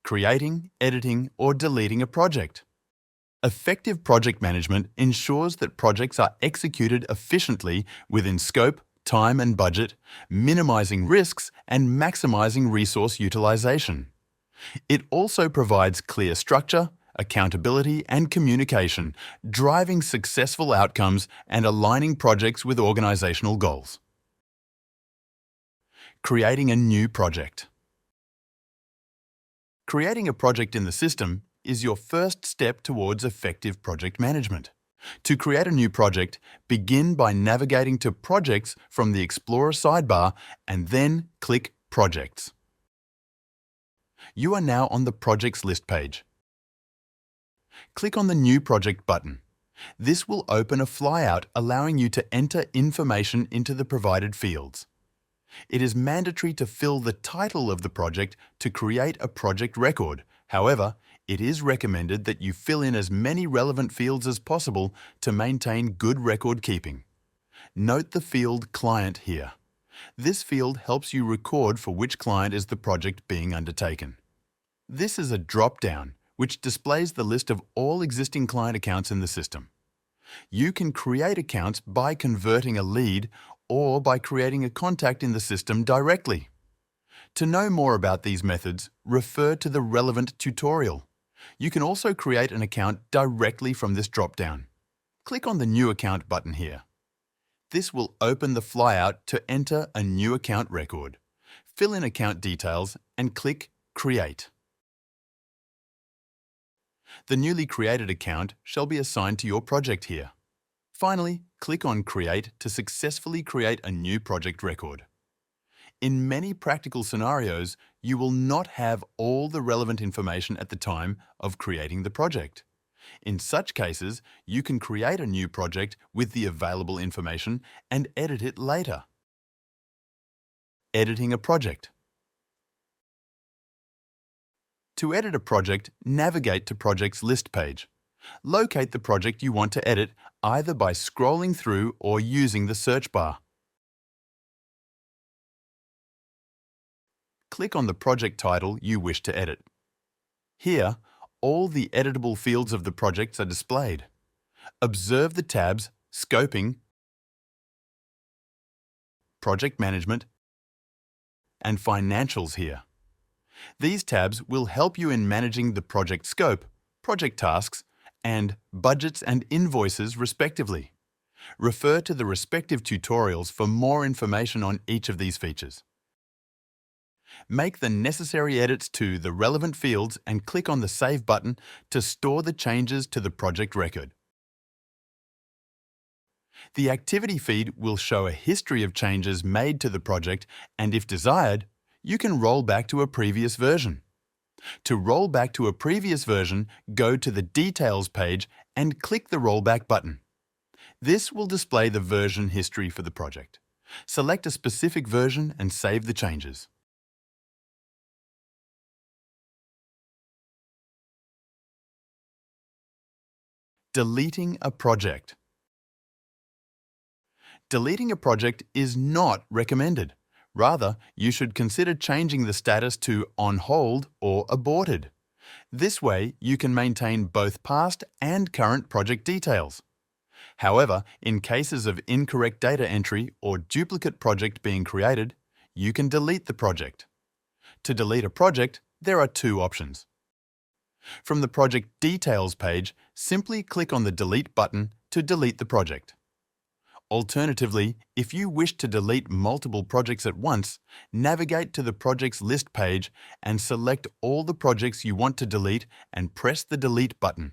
creating, editing, or deleting a project. Effective project management ensures that projects are executed efficiently within scope, time and budget, minimizing risks and maximizing resource utilization. It also provides clear structure, accountability and communication, driving successful outcomes and aligning projects with organizational goals. Creating a new project. Creating a project in the system is your first step towards effective project management. To create a new project, begin by navigating to Projects from the Explorer sidebar and then click Projects. You are now on the Projects list page. Click on the New Project button. This will open a flyout allowing you to enter information into the provided fields. It is mandatory to fill the title of the project to create a project record. However, it is recommended that you fill in as many relevant fields as possible to maintain good record keeping. Note the field Client here. This field helps you record for which client is the project being undertaken. This is a drop-down which displays the list of all existing client accounts in the system. You can create accounts by converting a lead or by creating a contact in the system directly. To know more about these methods, refer to the relevant tutorial. You can also create an account directly from this drop-down. Click on the New Account button here. This will open the flyout to enter a new account record. Fill in account details and click Create. The newly created account shall be assigned to your project here. Finally, click on Create to successfully create a new project record. In many practical scenarios, you will not have all the relevant information at the time of creating the project. In such cases, you can create a new project with the available information and edit it later. Editing a project. To edit a project, navigate to Projects list page. Locate the project you want to edit either by scrolling through or using the search bar. Click on the project title you wish to edit. Here, all the editable fields of the projects are displayed. Observe the tabs Scoping, Project Management, and Financials here. These tabs will help you in managing the project scope, project tasks, and budgets and invoices respectively. Refer to the respective tutorials for more information on each of these features. Make the necessary edits to the relevant fields and click on the Save button to store the changes to the project record. The activity feed will show a history of changes made to the project, and if desired, you can roll back to a previous version. To roll back to a previous version, go to the Details page and click the Rollback button. This will display the version history for the project. Select a specific version and save the changes. Deleting a project. Deleting a project is not recommended. Rather, you should consider changing the status to On Hold or Aborted. This way, you can maintain both past and current project details. However, in cases of incorrect data entry or duplicate project being created, you can delete the project. To delete a project, there are two options. From the Project Details page, simply click on the Delete button to delete the project. Alternatively, if you wish to delete multiple projects at once, navigate to the Projects list page and select all the projects you want to delete and press the Delete button.